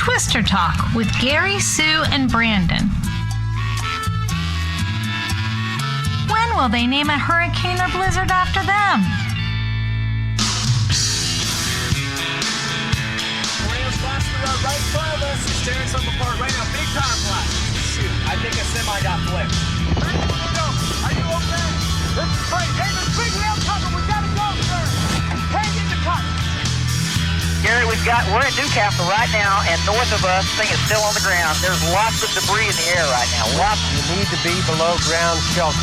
Twister Talk with Gary, Sue, and Brandon. When will they name a hurricane or blizzard after them? Tornadoes blasting around right in front of us. It's tearing something apart right now. Big power blast. Shoot, I think a semi got flipped. Are you okay? Hey, there's big rail cover. We gotta go, sir. Hang in the cut. Gary, we're in Newcastle right now, and north of us, thing is still on the ground. There's lots of debris in the air right now. Lots. You need to be below ground shelter.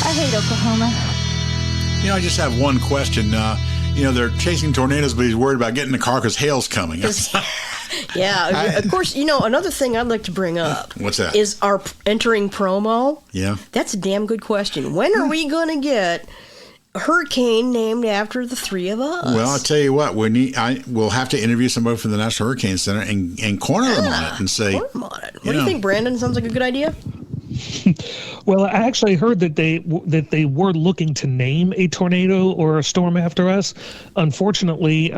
I hate Oklahoma. I just have one question. They're chasing tornadoes, but he's worried about getting in the car because hail's coming. Yeah, of course, another thing I'd like to bring up. What's that? Is our entering promo. Yeah. That's a damn good question. When are we going to get a hurricane named after the three of us? Well, I'll tell you what, we'll have to interview somebody from the National Hurricane Center and corner them on it and say. Corner them on it. What do you think, Brandon? Sounds like a good idea? Well, I actually heard that they were looking to name a tornado or a storm after us. Unfortunately,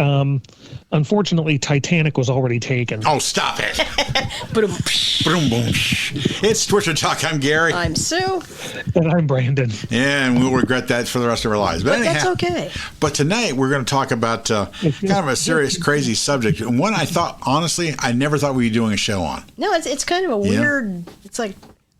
Titanic was already taken. Oh, stop it! Boom. It's Twister Talk. I'm Gary. I'm Sue. And I'm Brandon. And we'll regret that for the rest of our lives. But anyhow, that's okay. But tonight we're going to talk about kind of a serious, crazy subject. And one I thought, honestly, I never thought we'd be doing a show on. No, it's kind of a weird. It's like,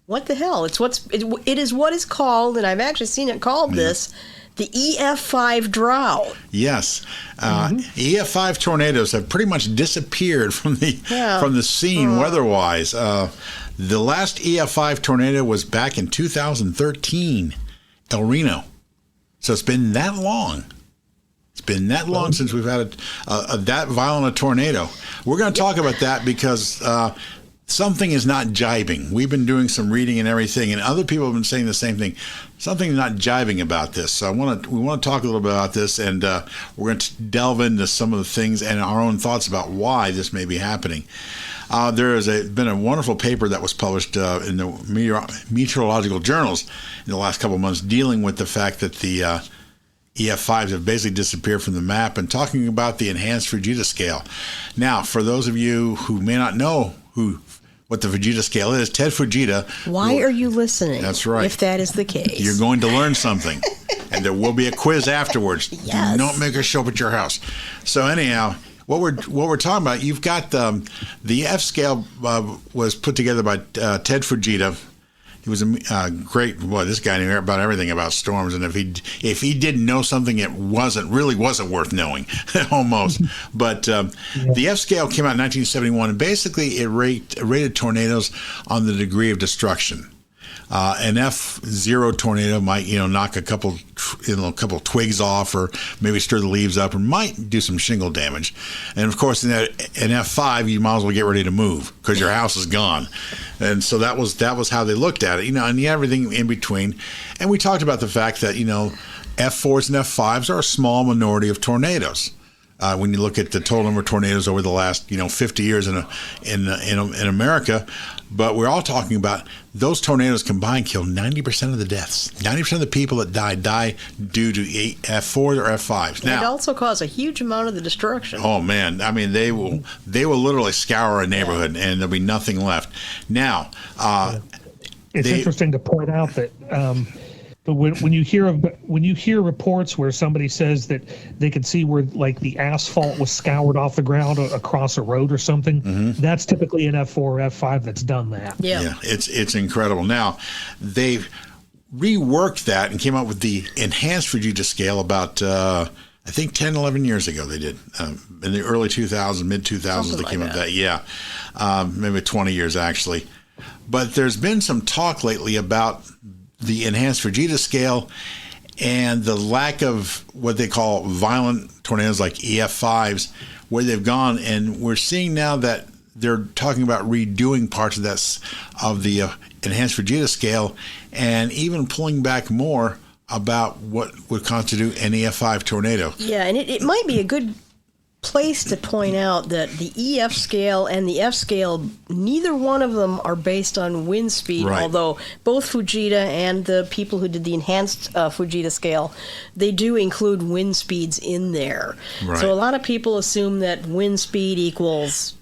what the hell? It is what is called, and I've actually seen it called this, the EF5 drought. Yes, EF5 tornadoes have pretty much disappeared from the scene weather-wise. The last EF5 tornado was back in 2013, El Reno. So it's been that long. It's been that long since we've had that violent a tornado. We're going to talk about that because something is not jibing. We've been doing some reading and everything, and other people have been saying the same thing. Something's not jibing about this. So we want to talk a little bit about this, and we're going to delve into some of the things and our own thoughts about why this may be happening. There has been a wonderful paper that was published in the meteorological journals in the last couple of months dealing with the fact that the EF5s have basically disappeared from the map and talking about the enhanced Fujita scale. Now, for those of you who may not know what the Fujita scale is, Ted Fujita. Why are you listening? That's right. If that is the case. You're going to learn something. And there will be a quiz afterwards. Yes. Do not make us show up at your house. So anyhow, what we're talking about, you've got the F scale was put together by Ted Fujita. He was a great boy. This guy knew about everything about storms, and if he didn't know something, it really wasn't worth knowing, almost. But the F scale came out in 1971, and basically it rated tornadoes on the degree of destruction. An F0 tornado might, knock a couple twigs off, or maybe stir the leaves up, or might do some shingle damage. And of course, in an F5, you might as well get ready to move because your house is gone. And so that was how they looked at it, and everything in between. And we talked about the fact that F4s and F5s are a small minority of tornadoes. When you look at the total number of tornadoes over the last 50 years in America, but we're all talking about those tornadoes combined kill 90% of the deaths. 90% of the people that die due to F4s or F5s. Now, it also cause a huge amount of the destruction. Oh man, I mean they will literally scour a neighborhood and there'll be nothing left. Now, it's interesting to point out that. But when you hear reports where somebody says that they could see where like the asphalt was scoured off the ground across a road or something, that's typically an F4 or F5 that's done that. Yeah, it's incredible. Now they've reworked that and came up with the enhanced Fujita scale about I think 10, 11 years ago. They did in the early 2000s, mid 2000s. They came up with that. Maybe 20 years actually. But there's been some talk lately about the enhanced Fujita scale and the lack of what they call violent tornadoes like EF5s, where they've gone, and we're seeing now that they're talking about redoing parts of the enhanced Fujita scale, and even pulling back more about what would constitute an EF5 tornado. Yeah, and it might be a good place to point out that the EF scale and the F scale, neither one of them are based on wind speed, Right. although both Fujita and the people who did the enhanced Fujita scale, they do include wind speeds in there. Right. So a lot of people assume that wind speed equals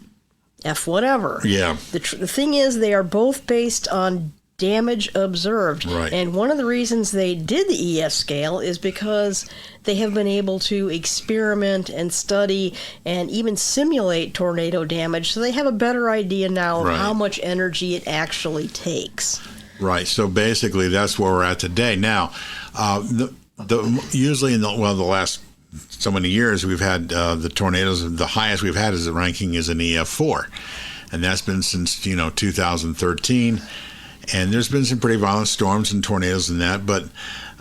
F whatever. Yeah. The thing is, they are both based on damage observed. Right. And one of the reasons they did the EF scale is because they have been able to experiment and study and even simulate tornado damage, so they have a better idea now of Right. how much energy it actually takes. Right. So basically, that's where we're at today. Now, usually in the last so many years, we've had the tornadoes. The highest we've had as a ranking is an EF4, and that's been since 2013. And there's been some pretty violent storms and tornadoes in that. But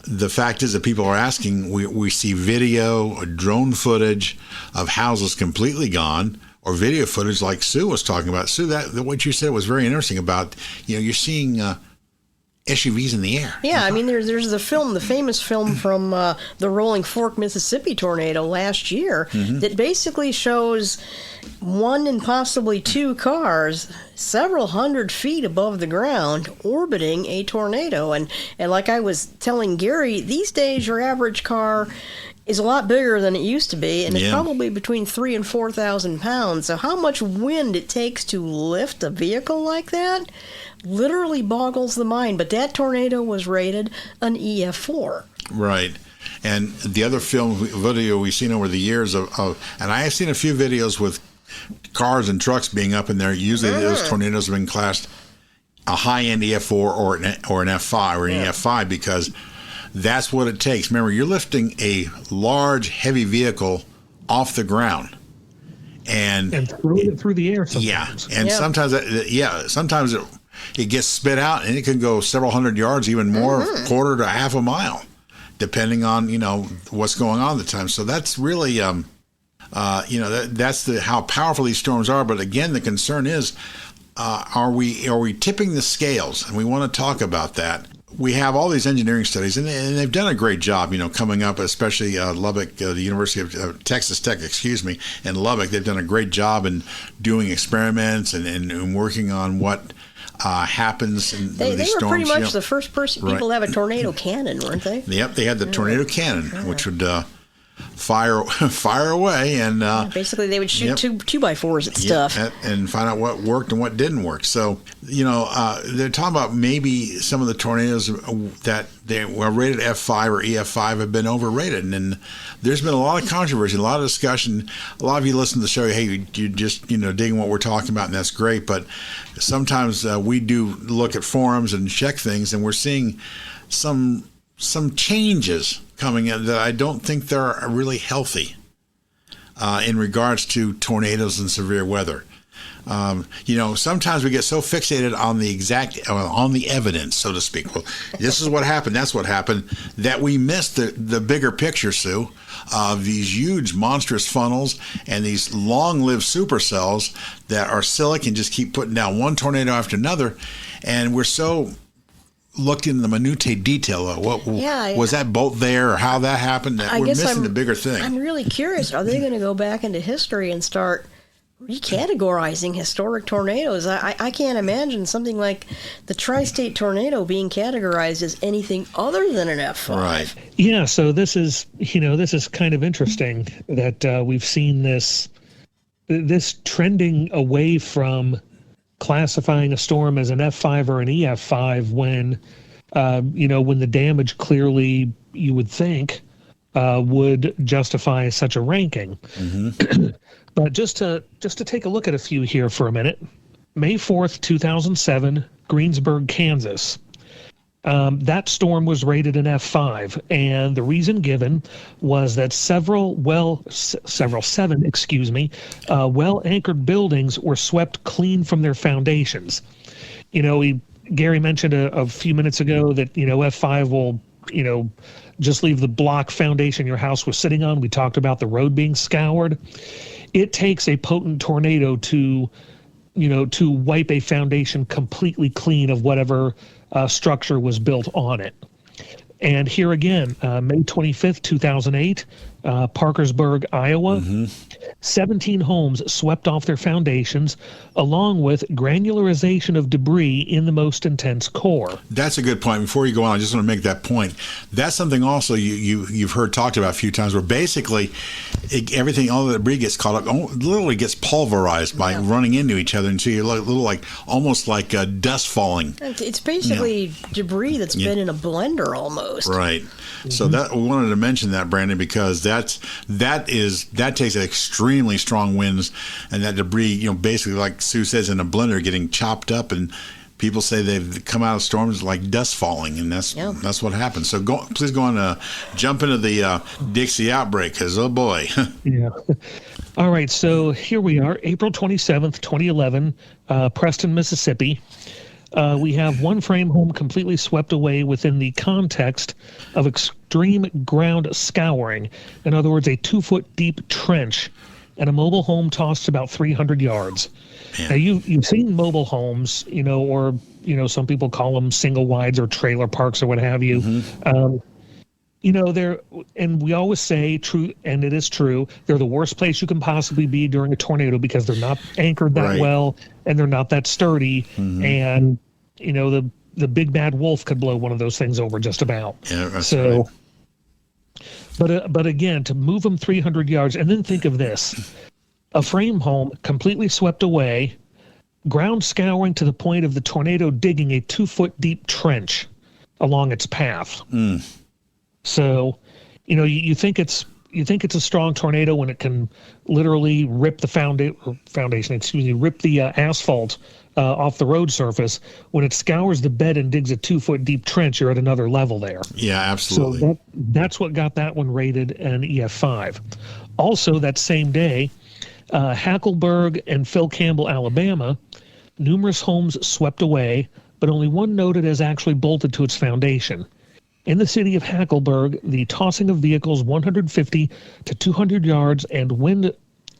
the fact is that people are asking, we see video, drone footage of houses completely gone, or video footage like Sue was talking about. Sue, that what you said was very interesting about, you're seeing SUVs in the air. Yeah, I mean, there's the famous film from the Rolling Fork, Mississippi tornado last year that basically shows one and possibly two cars several hundred feet above the ground orbiting a tornado. And like I was telling Gary, these days your average car is a lot bigger than it used to be, and it's probably between 3,000 and 4,000 pounds. So how much wind it takes to lift a vehicle like that literally boggles the mind. But that tornado was rated an EF4. Right. And the other video we've seen over the years of and I have seen a few videos with cars and trucks being up in there. Usually those tornadoes have been classed a high-end EF4 or an F5 or an EF5 because that's what it takes. Remember, you're lifting a large, heavy vehicle off the ground. And throw it through the air sometimes. Yeah. And sometimes it gets spit out and it can go several hundred yards, even more, quarter to half a mile, depending on, what's going on at the time. So that's really, that's how powerful these storms are. But again, the concern is, are we tipping the scales? And we want to talk about that. We have all these engineering studies, and they've done a great job, coming up, especially Lubbock, the University of Texas Tech, in Lubbock. They've done a great job in doing experiments and working on what happens in They these were storms. pretty much the first people to have a tornado cannon, weren't they? Yep, they had the tornado cannon, which would fire away, and basically they would shoot 2x4s at stuff and find out what worked and what didn't work. So they're talking about maybe some of the tornadoes that they were rated F5 or EF5 have been overrated, and there's been a lot of controversy, a lot of discussion. A lot of you listen to the show, hey, you just digging what we're talking about, and that's great. But sometimes we do look at forums and check things, and we're seeing some changes coming in that I don't think they're really healthy in regards to tornadoes and severe weather. Sometimes we get so fixated on the evidence, so to speak. Well, this is what happened, that's what happened, that we miss the bigger picture, Sue, of these huge monstrous funnels and these long-lived supercells that are silly and just keep putting down one tornado after another. And we're so looked into the minutiae detail of was that bolt there or how that happened. We're missing the bigger thing. I'm really curious. Are they going to go back into history and start recategorizing historic tornadoes? I can't imagine something like the tri-state tornado being categorized as anything other than an F5. Right. Yeah. So this is kind of interesting that we've seen this trending away from classifying a storm as an F5 or an EF5 when the damage clearly, you would think, would justify such a ranking. But just to take a look at a few here for a minute. May 4th, 2007, Greensburg, Kansas. That storm was rated an F5, and the reason given was that seven well-anchored buildings were swept clean from their foundations. Gary mentioned a few minutes ago that, F5 will, just leave the block foundation your house was sitting on. We talked about the road being scoured. It takes a potent tornado to wipe a foundation completely clean of whatever structure was built on it. And here again, May 25th, 2008, Parkersburg, Iowa, 17 homes swept off their foundations, along with granularization of debris in the most intense core. That's a good point. Before you go on, I just want to make that point. That's something also you've heard talked about a few times, where basically everything, all the debris gets caught up, literally gets pulverized by running into each other, and so you're like, little almost like dust falling. It's basically debris that's been in a blender almost. Right. So that we wanted to mention that, Brandon, because that takes extremely strong winds, and that debris, basically like Sue says, in a blender, getting chopped up, and people say they've come out of storms like dust falling, and that's what happens. So please go on, jump into the Dixie outbreak, because oh boy. Yeah. All right. So here we are, April 27th, 2011, Preston, Mississippi. We have one frame home completely swept away within the context of extreme ground scouring. In other words, a 2-foot deep trench, and a mobile home tossed about 300 yards. Man. Now, you've seen mobile homes, or some people call them single wides or trailer parks or what have you. They're, and we always say true, and it is true, they're the worst place you can possibly be during a tornado because they're not anchored that well, and they're not that sturdy, and the big bad wolf could blow one of those things over just about. Yeah, that's right. But again, to move them 300 yards, and then think of this: a frame home completely swept away, ground scouring to the point of the tornado digging a 2-foot deep trench along its path. So, you think it's a strong tornado when it can literally rip the rip the asphalt off the road surface. When it scours the bed and digs a 2-foot deep trench, you're at another level there. Yeah, absolutely. So that's what got that one rated an EF5. Also, that same day, Hackleburg and Phil Campbell, Alabama, numerous homes swept away, but only one noted as actually bolted to its foundation. In the city of Hackleburg, the tossing of vehicles 150 to 200 yards and wind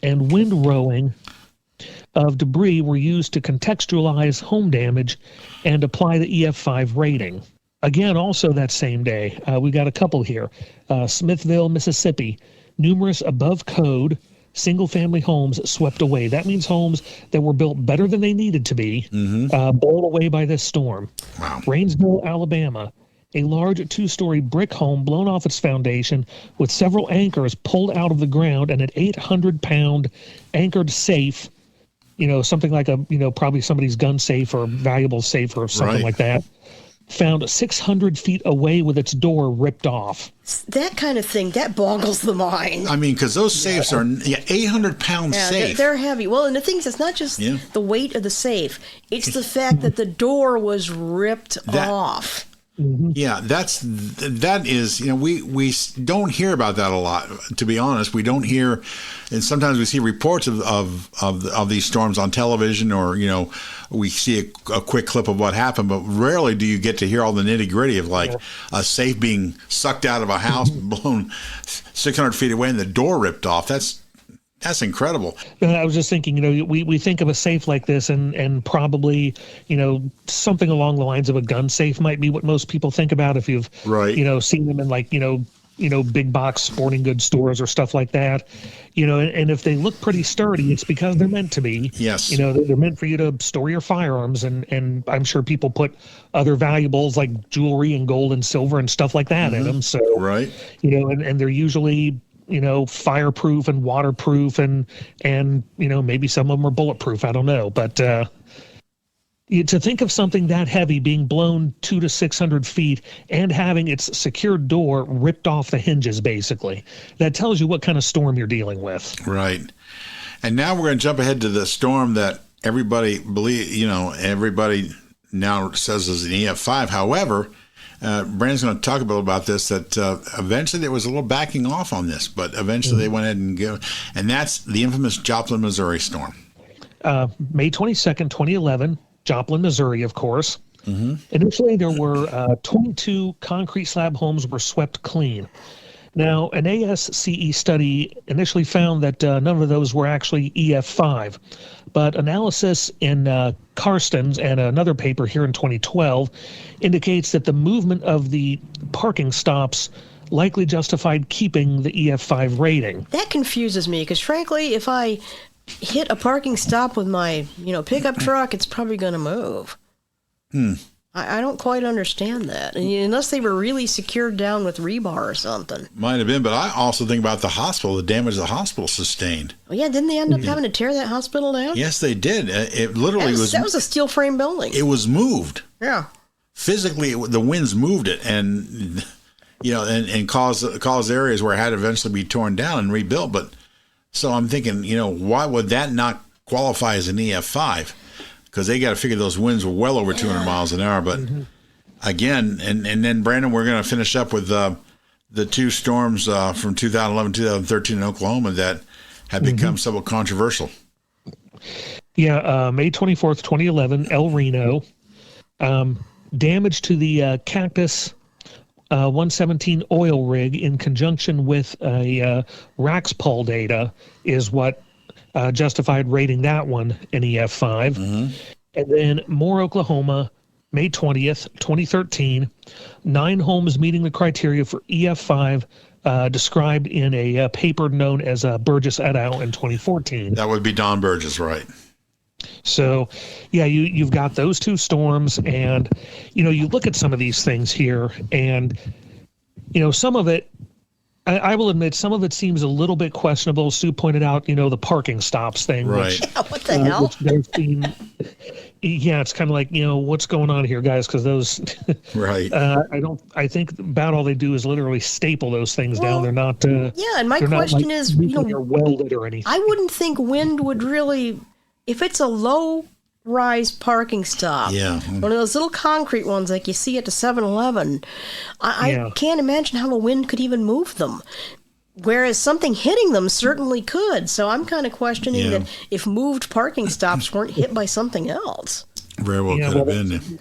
rowing of debris were used to contextualize home damage and apply the EF5 rating. Again, also that same day, we got a couple here. Smithville, Mississippi, numerous above code single-family homes swept away. That means homes that were built better than they needed to be, blown away by this storm. Wow. Rainsville, Alabama, a large 2-story brick home blown off its foundation with several anchors pulled out of the ground, and an 800-pound anchored safe, something like probably somebody's gun safe or valuable safe or something like that, found 600 feet away with its door ripped off. That kind of thing, that boggles the mind. I mean, because those safes are 800-pound safe. They're heavy. Well, and the thing is, it's not just the weight of the safe. It's the fact that the door was ripped off. Yeah, that is, we don't hear about that a lot, to be honest. We don't hear, and sometimes we see reports of these storms on television, or we see a quick clip of what happened, but rarely do you get to hear all the nitty-gritty of like a safe being sucked out of a house, blown 600 feet away, and the door ripped off. That's incredible. I was just thinking, we think of a safe like this, and probably, something along the lines of a gun safe might be what most people think about if you've, seen them in like, big box sporting goods stores or stuff like that. And if they look pretty sturdy, it's because they're meant to be. Yes. They're meant for you to store your firearms, and I'm sure people put other valuables like jewelry and gold and silver and stuff like that in them. So, and they're usually, fireproof and waterproof, and maybe some of them are bulletproof. I don't know. But to think of something that heavy being blown 200 to 600 feet and having its secured door ripped off the hinges, basically, that tells you what kind of storm you're dealing with. Right. And now we're going to jump ahead to the storm that everybody everybody now says is an EF5. However, Brandon's going to talk a little about this, that eventually there was a little backing off on this, but eventually they went ahead and that's the infamous Joplin, Missouri storm. May 22nd, 2011, Joplin, Missouri, of course. Initially, there were 22 concrete slab homes were swept clean. Now, an ASCE study initially found that none of those were actually EF5, but analysis in Karsten's and another paper here in 2012 indicates that the movement of the parking stops likely justified keeping the EF5 rating. That confuses me because, frankly, if I hit a parking stop with my, pickup truck, it's probably going to move. I don't quite understand that, unless they were really secured down with rebar or something. Might have been, but I also think about the hospital, the damage the hospital sustained. Well, yeah, didn't they end up having to tear that hospital down? Yes, they did. It literally that was a steel frame building. It was moved. Yeah. Physically, the winds moved it, and and caused areas where it had to eventually be torn down and rebuilt. But so I'm thinking, why would that not qualify as an EF5? Because they got to figure those winds were well over 200 miles an hour. But again, and then, Brandon, we're going to finish up with the two storms from 2011, 2013 in Oklahoma that have become somewhat controversial. Yeah, May 24th, 2011, El Reno. Damage to the Cactus 117 oil rig in conjunction with a Raxpol data is what justified rating that one an EF5. And then Moore, Oklahoma, May 20th, 2013, 9 homes meeting the criteria for EF5 described in a paper known as Burgess et al. In 2014. That would be Don Burgess, right? So, yeah, you've got those two storms, and, you look at some of these things here, and, some of it, I will admit, some of it seems a little bit questionable. Sue pointed out, the parking stops thing. Right. What the hell? It's kind of like, what's going on here, guys? Because those, right. I think about all they do is literally staple those things down. They're not. And my question is, they're welded or anything. I wouldn't think wind would really, if it's a low rise parking stop, one of those little concrete ones like you see at the 7-Eleven, I can't imagine how a wind could even move them. Whereas something hitting them certainly could. So I'm kind of questioning that if moved parking stops weren't hit by something else. Very well could have been.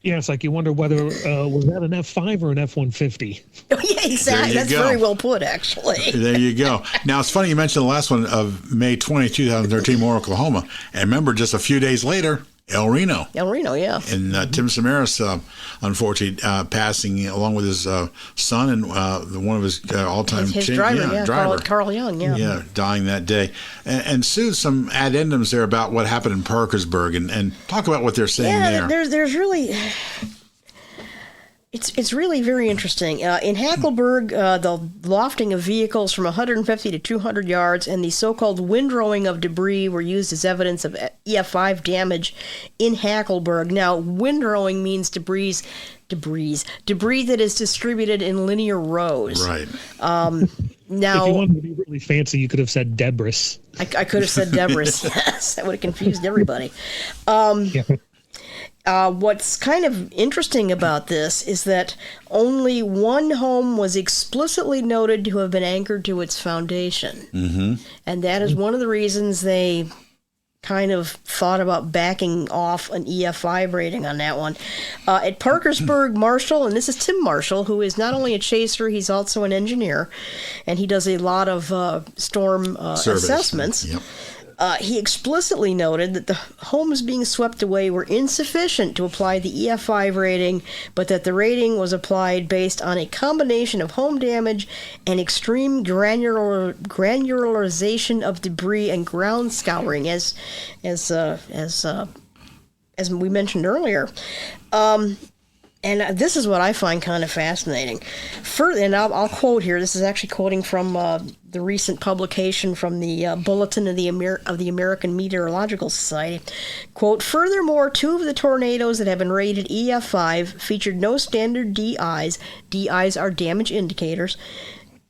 Yeah, it's like you wonder whether was that an F5 or an F-150? Oh, yeah, exactly. That's very well put, actually. There you go. Now, it's funny you mentioned the last one of May 20, 2013, Moore, Oklahoma. And remember, just a few days later, El Reno. El Reno, yeah. And Tim Samaras, unfortunately, passing along with his son and one of his all-time driver, Carl Young, Yeah, dying that day. And Sue, some addendums there about what happened in Parkersburg, and talk about what they're saying there. There's really... It's really very interesting. In Hackleburg, the lofting of vehicles from 150 to 200 yards and the so-called windrowing of debris were used as evidence of EF5 damage in Hackleburg. Now, windrowing means debris that is distributed in linear rows. Right. Now, if you wanted to be really fancy, you could have said debris. I could have said debris. Yes, that would have confused everybody. What's kind of interesting about this is that only one home was explicitly noted to have been anchored to its foundation. And that is one of the reasons they kind of thought about backing off an EF5 rating on that one. At Parkersburg, Marshall, and this is Tim Marshall, who is not only a chaser, he's also an engineer, and he does a lot of storm assessments. Yep. He explicitly noted that the homes being swept away were insufficient to apply the EF5 rating, but that the rating was applied based on a combination of home damage and extreme granularization of debris and ground scouring, as we mentioned earlier. And this is what I find kind of fascinating. And I'll quote here. This is actually quoting from the recent publication from the Bulletin of the American Meteorological Society. Quote, furthermore, 2 of the tornadoes that have been rated EF5 featured no standard DIs. DIs are damage indicators,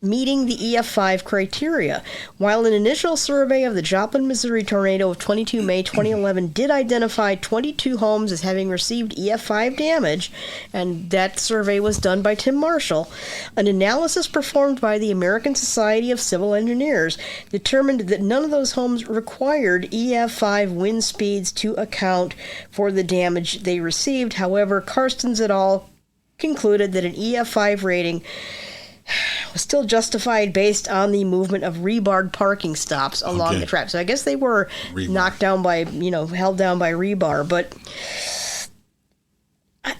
meeting the EF5 criteria. While an initial survey of the Joplin, Missouri tornado of 22 May 2011 did identify 22 homes as having received EF5 damage, and that survey was done by Tim Marshall, an analysis performed by the American Society of Civil Engineers determined that none of those homes required EF5 wind speeds to account for the damage they received. However, Karsten's et al. Concluded that an EF5 rating was still justified based on the movement of rebarred parking stops along the track. So I guess they were knocked down by, held down by rebar. But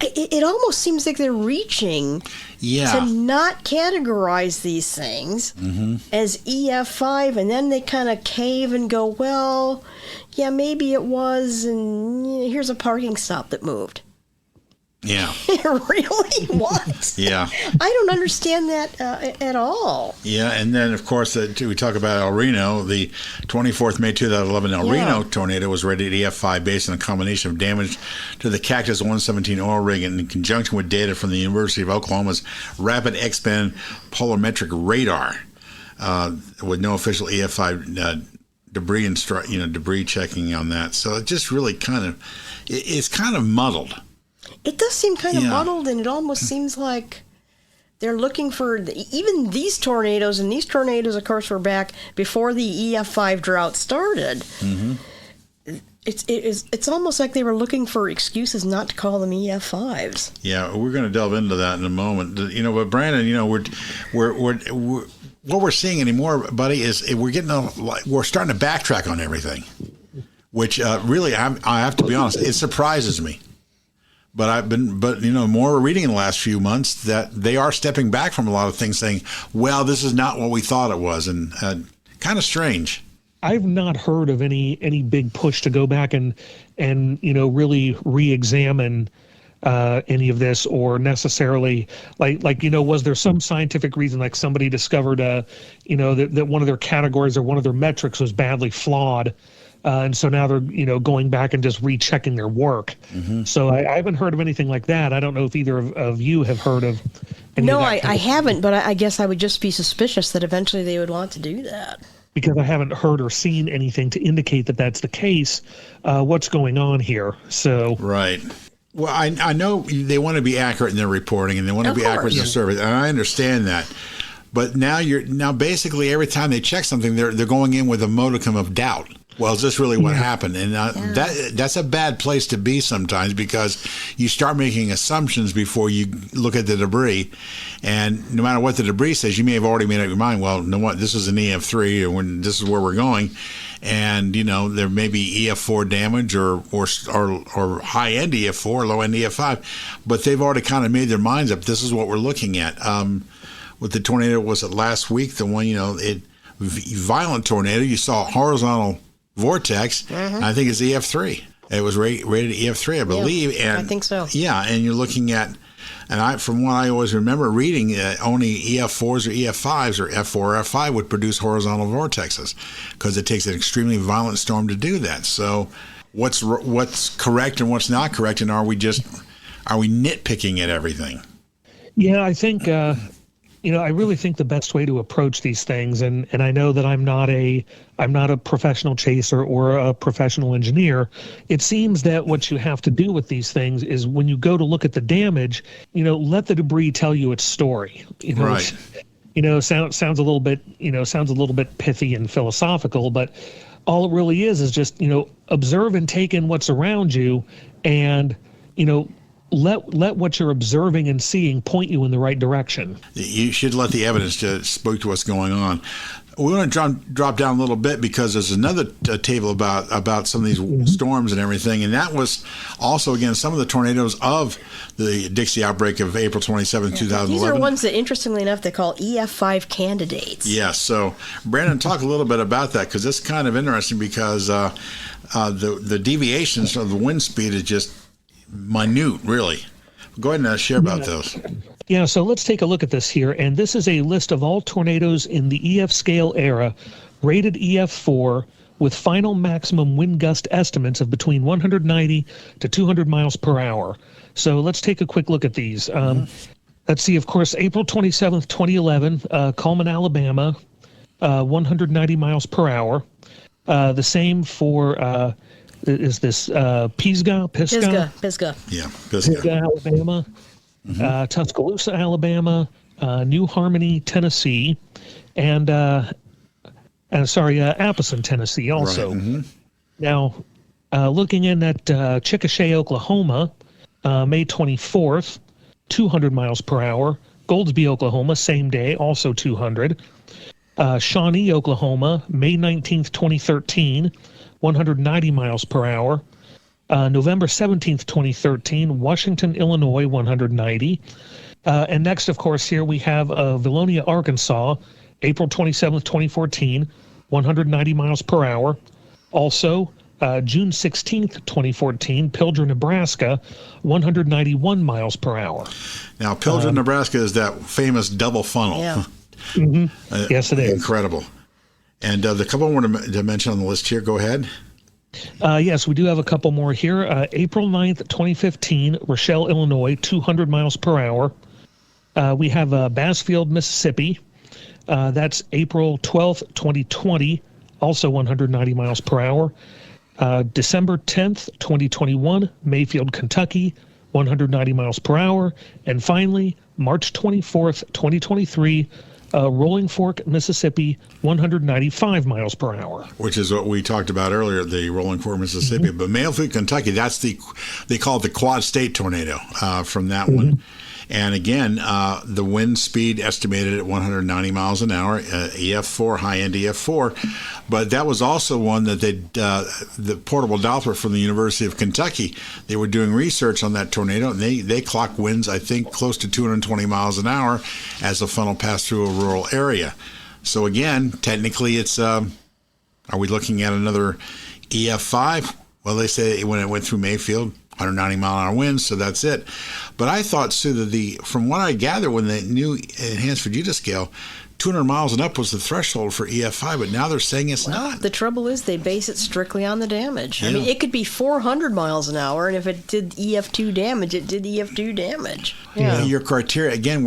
it almost seems like they're reaching to not categorize these things as EF5, and then they kind of cave and go, well, yeah, maybe it was, and here's a parking stop that moved. Yeah. Really? What? Yeah. I don't understand that at all. Yeah, and then, of course, we talk about El Reno. The 24th May 2011 El Reno tornado was rated EF5 based on a combination of damage to the Cactus 117 oil rig in conjunction with data from the University of Oklahoma's Rapid X-band polarimetric radar with no official EF5 debris checking on that. So it just really it's kind of muddled. It does seem kind of muddled, and it almost seems like they're looking for even these tornadoes, and these tornadoes, of course, were back before the EF5 drought started. Mm-hmm. It's almost like they were looking for excuses not to call them EF5s. Yeah, we're going to delve into that in a moment. But Brandon, we're what we're seeing anymore, buddy, is we're starting to backtrack on everything, which really I have to be honest, it surprises me. But more we're reading in the last few months that they are stepping back from a lot of things, saying, well, this is not what we thought it was, and kind of strange. I've not heard of any big push to go back and really re-examine any of this, or necessarily was there some scientific reason, like somebody discovered that one of their categories or one of their metrics was badly flawed. And so now they're, going back and just rechecking their work. Mm-hmm. So I haven't heard of anything like that. I don't know if either of you have heard of any of that. No, I haven't, but I guess I would just be suspicious that eventually they would want to do that. Because I haven't heard or seen anything to indicate that that's the case. What's going on here? So right. Well, I know they want to be accurate in their reporting, and they want to be accurate in their survey, and I understand that. But now basically every time they check something, they're going in with a modicum of doubt. Well, is this really what happened? And that's a bad place to be sometimes, because you start making assumptions before you look at the debris. And no matter what the debris says, you may have already made up your mind, well, you know what, this is an EF3, and this is where we're going. And, there may be EF4 damage or high-end EF4, low-end EF5, but they've already kind of made their minds up. This is what we're looking at. With the tornado, was it last week? The one, violent tornado, you saw horizontal vortex. Mm-hmm. I think it's EF3. It was rated EF3, I believe. Yeah, and I think so. Yeah, and you're looking at, from what I always remember reading, only EF4s or EF5s or F4 or F5 would produce horizontal vortexes, because it takes an extremely violent storm to do that. So what's correct and what's not correct, and are we nitpicking at everything? Yeah, I think I really think the best way to approach these things, and I know that I'm not a professional chaser or a professional engineer. It seems that what you have to do with these things is, when you go to look at the damage, let the debris tell you its story. Right. Sounds a little bit pithy and philosophical, but all it really is just observe and take in what's around you, and let what you're observing and seeing point you in the right direction. You should let the evidence speak to what's going on. We want to drop down a little bit, because there's another table about some of these storms and everything, and that was also, again, some of the tornadoes of the Dixie outbreak of April 27, 2011. These are ones that, interestingly enough, they call EF5 candidates. Yes. So, Brandon, talk a little bit about that, because it's kind of interesting, because the deviations of the wind speed is just minute, really. Go ahead and share about those. Yeah, so let's take a look at this here. And this is a list of all tornadoes in the EF scale era, rated EF4, with final maximum wind gust estimates of between 190 to 200 miles per hour. So let's take a quick look at these. Let's see, of course, April 27th, 2011, Cullman, Alabama, 190 miles per hour. The same for... is this Pisgah? Yeah, Pisgah, Alabama, Tuscaloosa, Alabama, New Harmony, Tennessee, and Appleton, Tennessee also. Right. Mm-hmm. Now, looking in at Chickasha, Oklahoma, May 24th, 200 miles per hour. Goldsby, Oklahoma, same day, also 200. Shawnee, Oklahoma, May 19th, 2013, 190 miles per hour. November 17th, 2013, Washington, Illinois, 190. And next, of course, here we have Vilonia, Arkansas, April 27th, 2014, 190 miles per hour. Also, June 16th, 2014, Pilger, Nebraska, 191 miles per hour. Now, Pilger, Nebraska is that famous double funnel. Yeah. Yes, it is. Incredible. And the couple more to mention on the list here, go ahead. Yes, we do have a couple more here. April 9th, 2015, Rochelle, Illinois, 200 miles per hour. We have Bassfield, Mississippi. That's April 12th, 2020, also 190 miles per hour. December 10th, 2021, Mayfield, Kentucky, 190 miles per hour. And finally, March 24th, 2023, Rolling Fork, Mississippi, 195 miles per hour. Which is what we talked about earlier, the Rolling Fork, Mississippi. But Mayfield, Kentucky, that's they call it the Quad State tornado from that one. And again, the wind speed estimated at 190 miles an hour, EF4, high-end EF4. But that was also one that the portable Doppler from the University of Kentucky, they were doing research on that tornado, and they clocked winds, I think, close to 220 miles an hour as the funnel passed through a rural area. So again, technically it's, are we looking at another EF5? Well, they say when it went through Mayfield, 190 mile an hour winds, so that's it. But I thought, Sue, that from what I gather, when the new enhanced Fujita scale, 200 miles and up was the threshold for EF5, but now they're saying it's not. The trouble is they base it strictly on the damage. Yeah. I mean, it could be 400 miles an hour, and if it did EF2 damage, it did EF2 damage. Yeah. Your criteria, again,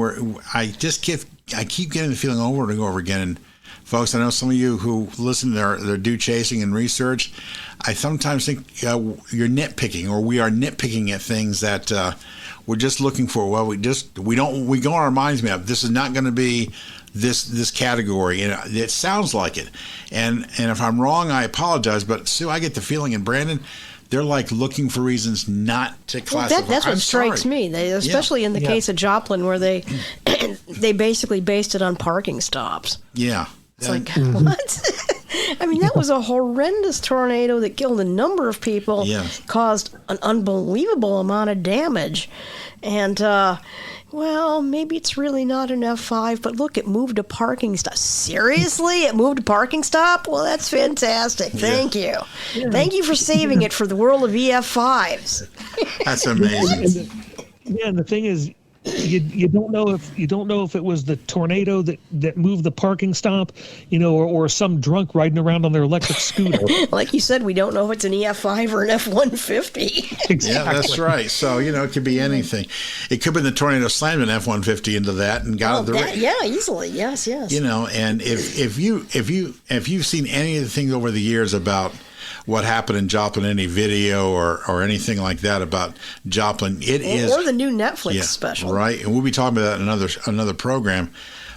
I keep getting the feeling over and over again, and folks, I know some of you who listen, they're due chasing and research. I sometimes think you're nitpicking, or we are nitpicking at things that we're just looking for. Well, we go on our minds map. This is not going to be this category, and it sounds like it. And if I'm wrong, I apologize. But Sue, I get the feeling, and Brandon, they're like looking for reasons not to classify. That's what strikes me. Especially in the case of Joplin, where they basically based it on parking stops. Yeah. It's like, what? I mean, that was a horrendous tornado that killed a number of people, caused an unbelievable amount of damage. And, well, maybe it's really not an F5, but look, it moved a parking stop. Seriously? It moved a parking stop? Well, that's fantastic. Thank you. Yeah. Thank you for saving it for the world of EF5s. That's amazing. And the thing is, you don't know if it was the tornado that moved the parking stop, or some drunk riding around on their electric scooter. Like you said, we don't know if it's an EF5 or an F-150. Exactly. Yeah, that's right. So it could be anything. It could be the tornado slammed an F-150 into that and got it. Yeah, easily. Yes. And if you've seen any of the things over the years about what happened in Joplin, any video or anything like that about Joplin, or the new Netflix special, right? And we'll be talking about that in another program.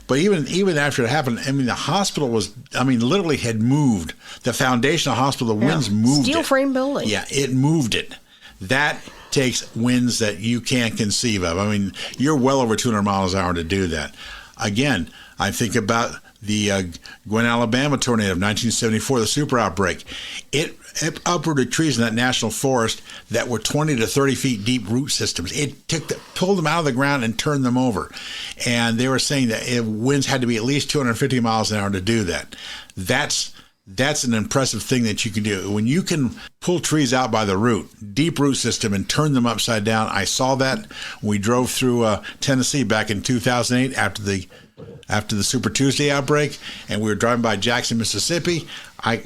But even after it happened, I mean, the hospital literally had moved the foundation of the hospital. The winds moved steel frame building. Yeah, it moved it. That takes winds that you can't conceive of. I mean, you're well over 200 miles an hour to do that. Again, I think about the Gwen, Alabama tornado of 1974, the super outbreak. It uprooted trees in that national forest that were 20 to 30 feet deep root systems. It pulled them out of the ground and turned them over. And they were saying that winds had to be at least 250 miles an hour to do that. That's an impressive thing that you can do. When you can pull trees out by the root, deep root system, and turn them upside down. I saw that when we drove through Tennessee back in 2008 after the Super Tuesday outbreak, and we were driving by Jackson, Mississippi.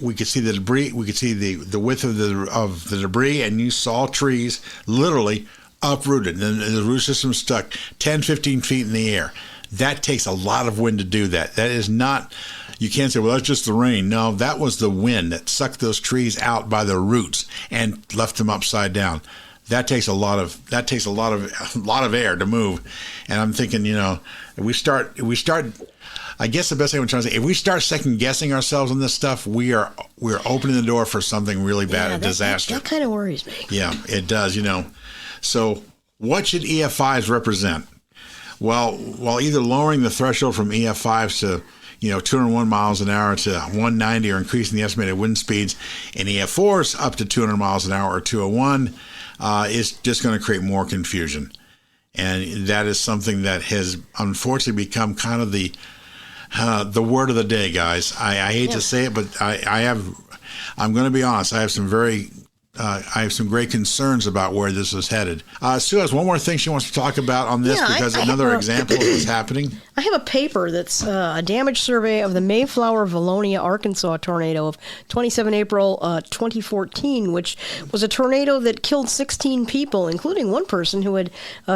We could see the debris. We could see the width of the debris, and you saw trees literally uprooted. And the root system stuck 10, 15 feet in the air. That takes a lot of wind to do that. That is not. You can't say, well, that's just the rain. No, that was the wind that sucked those trees out by the roots and left them upside down. That takes a lot of air to move. And I'm thinking, if we start. I guess the best thing I'm trying to say, if we start second guessing ourselves on this stuff, we're opening the door for something really bad, a disaster. That kind of worries me. Yeah, it does. So, what should EF5s represent? while either lowering the threshold from EF5 to 201 miles an hour to 190 or increasing the estimated wind speeds in EF4s up to 200 miles an hour or 201 is just going to create more confusion. And that is something that has unfortunately become kind of the word of the day, guys. I hate to say it, but I'm going to be honest. I have some great concerns about where this is headed. Sue has one more thing she wants to talk about on this because another example of this happening. I have a paper that's a damage survey of the Mayflower, Valonia, Arkansas tornado of 27 April 2014, which was a tornado that killed 16 people, including one person who had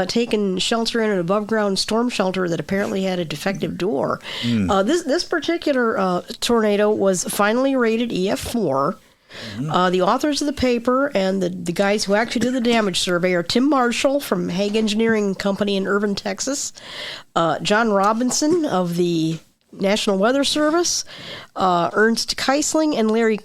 taken shelter in an above-ground storm shelter that apparently had a defective door. This particular tornado was finally rated EF4. The authors of the paper and the guys who actually did the damage survey are Tim Marshall from Hague Engineering Company in Irving, Texas, John Robinson of the National Weather Service, Ernst Keisling, and Larry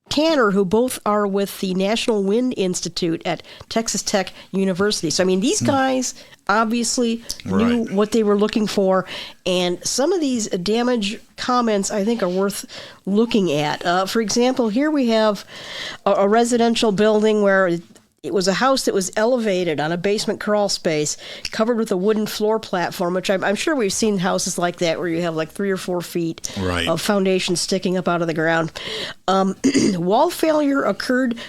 Tanner, who both are with the National Wind Institute at Texas Tech University. So, I mean, these guys obviously knew what they were looking for, and some of these damage comments I think are worth looking at. For example, here we have a residential building where it was a house that was elevated on a basement crawl space, covered with a wooden floor platform, which I'm sure we've seen houses like that where you have like 3 or 4 feet of foundation sticking up out of the ground. Wall failure occurred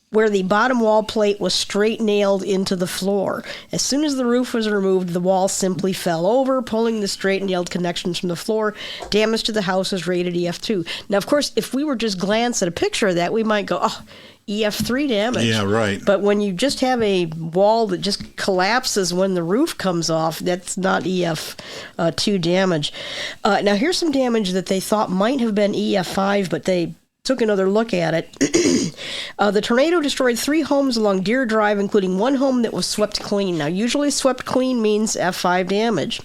where the bottom wall plate was straight nailed into the floor. As soon as the roof was removed, the wall simply fell over, pulling the straight nailed connections from the floor. Damage to the house is rated EF2. Now, of course, if we were just glance at a picture of that, we might go, oh, EF3 damage. Yeah, right. But when you just have a wall that just collapses when the roof comes off, that's not EF2 damage. Now, here's some damage that they thought might have been EF5, but they took another look at it. The tornado destroyed 3 homes along Deer Drive, including one home that was swept clean. Now, usually swept clean means F5 damage.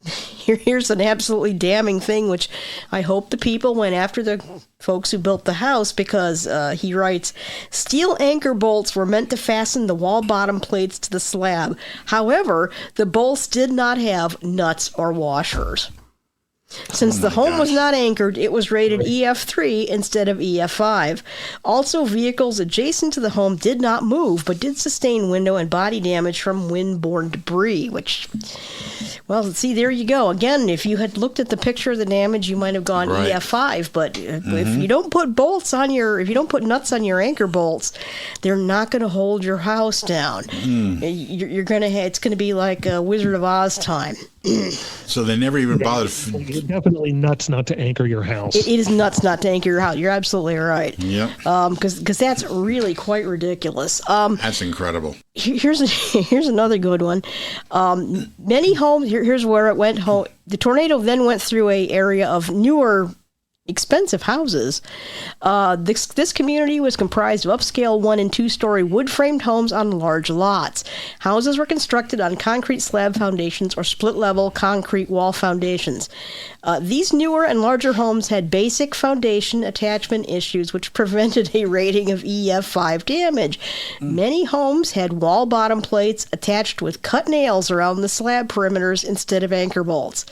Here's an absolutely damning thing, which I hope the people went after the folks who built the house, because he writes, steel anchor bolts were meant to fasten the wall bottom plates to the slab. However, the bolts did not have nuts or washers. Since the home was not anchored, it was rated EF3 instead of EF5. Also, vehicles adjacent to the home did not move, but did sustain window and body damage from wind-borne debris, which, well, see, there you go. Again, if you had looked at the picture of the damage, you might have gone EF5, but if you don't put if you don't put nuts on your anchor bolts, they're not going to hold your house down. You're going to it's going to be like Wizard of Oz time. So they never even bothered. It's definitely nuts not to anchor your house. It is nuts not to anchor your house. You're absolutely right. Yep. Because that's really quite ridiculous. That's incredible. Here's another good one. Many homes. Here's where it went. The tornado then went through a area of newer, expensive houses. This community was comprised of upscale 1- and 2-story wood-framed homes on large lots. Houses were constructed on concrete slab foundations or split-level concrete wall foundations. These newer and larger homes had basic foundation attachment issues which prevented a rating of EF5 damage. Many homes had wall bottom plates attached with cut nails around the slab perimeters instead of anchor bolts.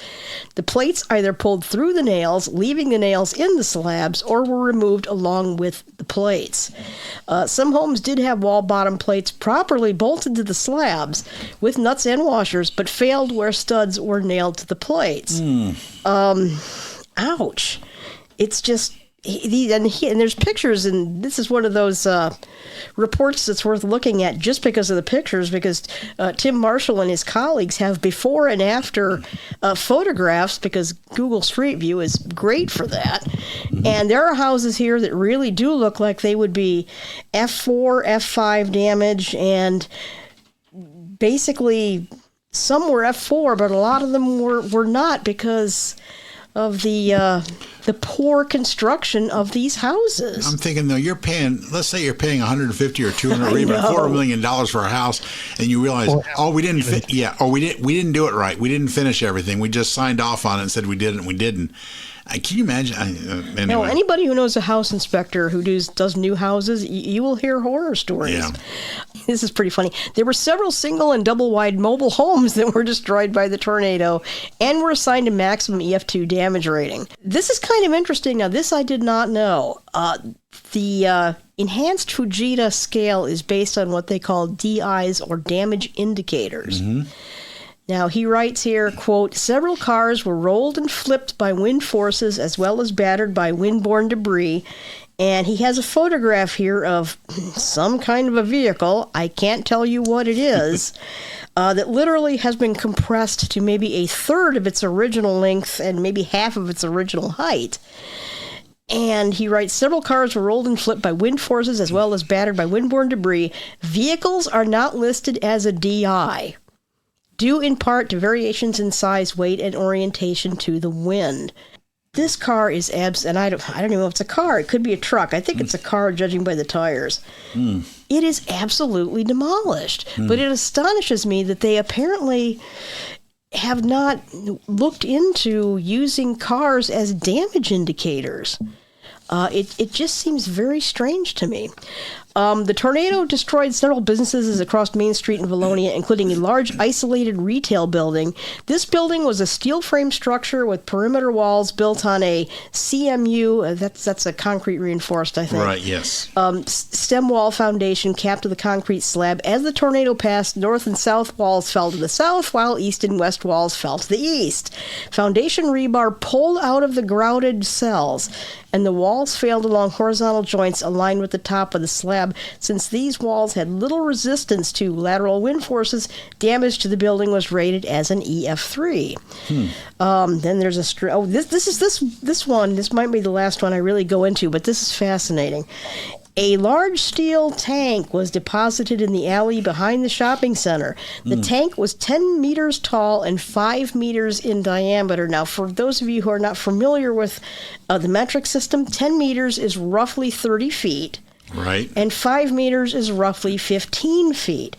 The plates either pulled through the nails, leaving the nails in the slabs, or were removed along with the plates. Some homes did have wall bottom plates properly bolted to the slabs with nuts and washers, but failed where studs were nailed to the plates. Ouch. It's just, and there's pictures, and this is one of those reports that's worth looking at just because of the pictures, because Tim Marshall and his colleagues have before and after photographs, because Google Street View is great for that. And there are houses here that really do look like they would be F4, F5 damage, and basically some were F4, but a lot of them were not because of the poor construction of these houses. I'm thinking, though, let's say you're paying $150 or $200 or even $250,000 for a house, and you realize, we didn't do it right. We didn't finish everything. We just signed off on it and said we did it, and we didn't. Can you imagine? Anyway. Now, anybody who knows a house inspector who does new houses, you will hear horror stories. Yeah. this is pretty funny. There were several single and double wide mobile homes that were destroyed by the tornado and were assigned a maximum EF2 damage rating. This is kind of interesting. Now, this I did not know. The enhanced Fujita scale is based on what they call DIs, or damage indicators. Now, he writes here, quote, several cars were rolled and flipped by wind forces as well as battered by windborne debris. And he has a photograph here of some kind of a vehicle, I can't tell you what it is, that literally has been compressed to maybe a third of its original length and maybe half of its original height. And he writes, several cars were rolled and flipped by wind forces as well as battered by windborne debris. Vehicles are not listed as a DI, due in part to variations in size, weight, and orientation to the wind. This car is and I don't even know if it's a car. It could be a truck. I think it's a car, judging by the tires. It is absolutely demolished. But it astonishes me that they apparently have not looked into using cars as damage indicators. It just seems very strange to me. The tornado destroyed several businesses across Main Street in Valonia, including a large isolated retail building. This building was a steel frame structure with perimeter walls built on a CMU, that's a concrete reinforced, I think. Right, yes. Stem wall foundation capped with a concrete slab. As the tornado passed, north and south walls fell to the south, while east and west walls fell to the east. Foundation rebar pulled out of the grouted cells, and the walls failed along horizontal joints aligned with the top of the slab. Since these walls had little resistance to lateral wind forces, damage to the building was rated as an EF3. Then there's this one. This might be the last one I really go into, but this is fascinating. A large steel tank was deposited in the alley behind the shopping center. The tank was 10 meters tall and 5 meters in diameter. Now, for those of you who are not familiar with the metric system, 10 meters is roughly 30 feet. Right. And 5 meters is roughly 15 feet.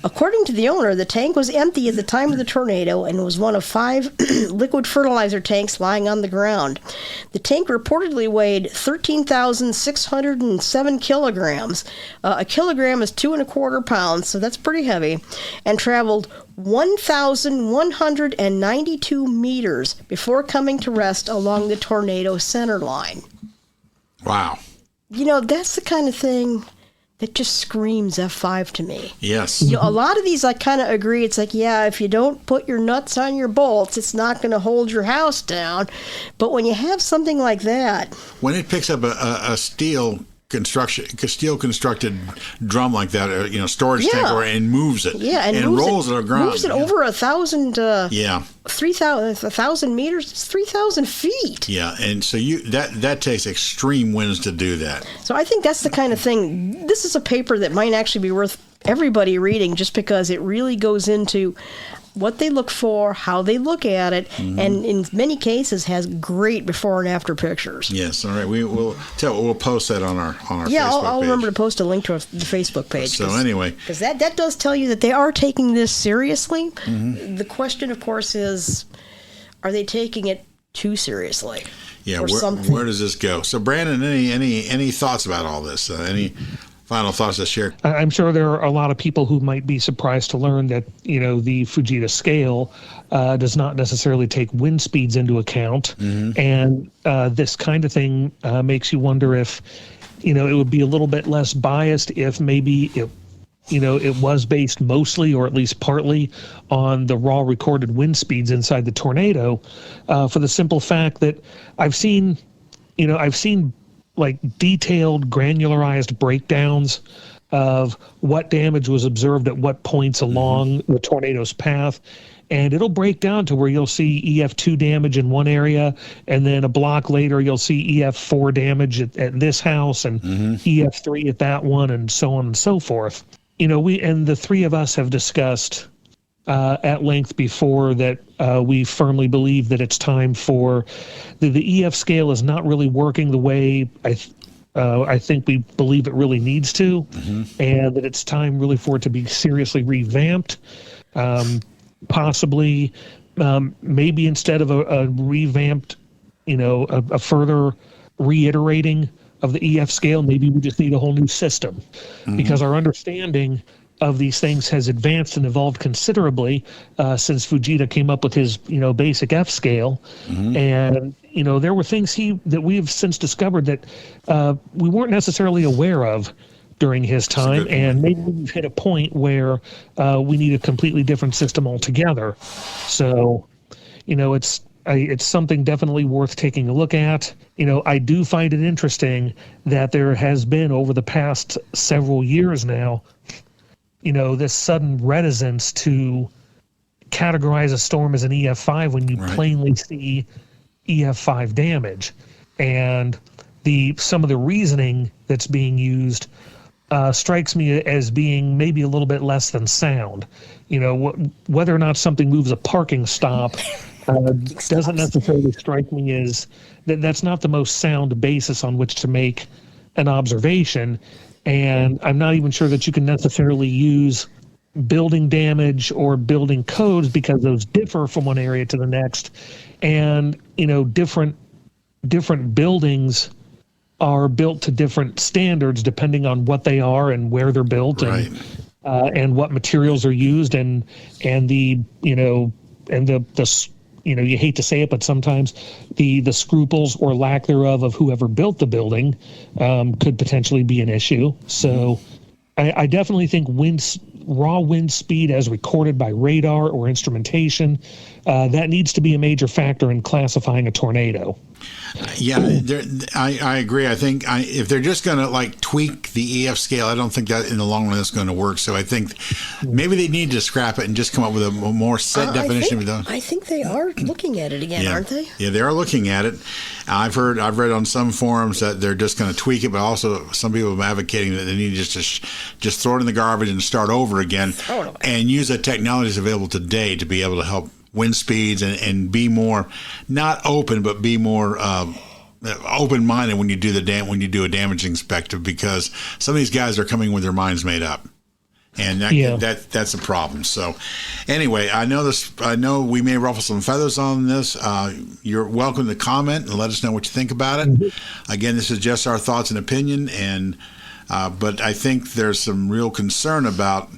According to the owner, the tank was empty at the time of the tornado and was one of 5 liquid fertilizer tanks lying on the ground. The tank reportedly weighed 13,607 kilograms. A kilogram is 2.25 pounds, so that's pretty heavy, and traveled 1,192 meters before coming to rest along the tornado center line. Wow. You know, that's the kind of thing that just screams F5 to me. Yes. You know, a lot of these I kind of agree. It's like, yeah, if you don't put your nuts on your bolts, it's not going to hold your house down. But when you have something like that... When it picks up a steel constructed drum like that, storage tank, and moves it, and rolls it on the ground, moves it over 1,000, 1,000 meters, it's 3,000 feet. Yeah, and so that takes extreme winds to do that. So I think that's the kind of thing. This is a paper that might actually be worth everybody reading, just because it really goes into what they look for, how they look at it, and in many cases has great before and after pictures. Yes, all right. We'll post that on our Facebook page. I'll remember to post a link to the Facebook page. So anyway, because that does tell you that they are taking this seriously. The question, of course, is, are they taking it too seriously? Yeah, where does this go? So Brandon, any thoughts about all this? Any final thoughts to share? I'm sure there are a lot of people who might be surprised to learn that, the Fujita scale does not necessarily take wind speeds into account. And this kind of thing makes you wonder if, it would be a little bit less biased if maybe it was based mostly, or at least partly, on the raw recorded wind speeds inside the tornado, for the simple fact that I've seen like detailed, granularized breakdowns of what damage was observed at what points along the tornado's path. And it'll break down to where you'll see EF2 damage in one area, and then a block later you'll see EF4 damage at this house, and EF3 at that one, and so on and so forth. The three of us have discussed at length before that we firmly believe that it's time for the EF scale is not really working the way I think we believe it really needs to, and that it's time really for it to be seriously revamped. Possibly, maybe instead of a revamped, a further reiterating of the EF scale, maybe we just need a whole new system, because our understanding of these things has advanced and evolved considerably since Fujita came up with his, basic F scale. And, there were things that we have since discovered that we weren't necessarily aware of during his time. And maybe we've hit a point where we need a completely different system altogether. So, it's something definitely worth taking a look at. I do find it interesting that there has been, over the past several years now, this sudden reticence to categorize a storm as an EF5 when you plainly see EF5 damage. And some of the reasoning that's being used strikes me as being maybe a little bit less than sound. Whether or not something moves a parking stop doesn't necessarily strike me as that's not the most sound basis on which to make an observation. And I'm not even sure that you can necessarily use building damage or building codes, because those differ from one area to the next. And, different buildings are built to different standards depending on what they are and where they're built, and what materials are used, and the you hate to say it, but sometimes the scruples or lack thereof of whoever built the building could potentially be an issue. So I definitely think raw wind speed as recorded by radar or instrumentation, that needs to be a major factor in classifying a tornado. Yeah, I agree. I think if they're just going to tweak the EF scale, I don't think that in the long run is going to work. So I think maybe they need to scrap it and just come up with a more set definition. I think they are looking at it again, aren't they? Yeah, they are looking at it. I've read on some forums that they're just going to tweak it, but also some people are advocating that they need to just throw it in the garbage and start over again, and use the technologies available today to be able to help wind speeds and be more not open, but be more open-minded when you do a damage inspector, because some of these guys are coming with their minds made up, and that's a problem. So anyway, I know we may ruffle some feathers on this. You're welcome to comment and let us know what you think about it. Again, this is just our thoughts and opinion, and but I think there's some real concern about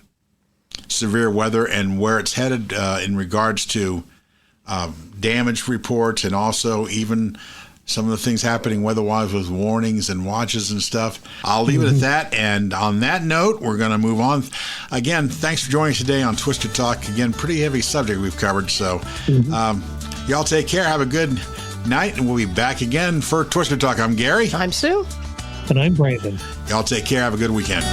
severe weather and where it's headed in regards to damage reports, and also even some of the things happening weather-wise with warnings and watches and stuff. I'll leave it at that. And on that note, we're going to move on. Again, thanks for joining us today on Twisted Talk. Again, pretty heavy subject we've covered. So y'all take care. Have a good night, and we'll be back again for Twisted Talk. I'm Gary. I'm Sue. And I'm Brandon. Y'all take care. Have a good weekend.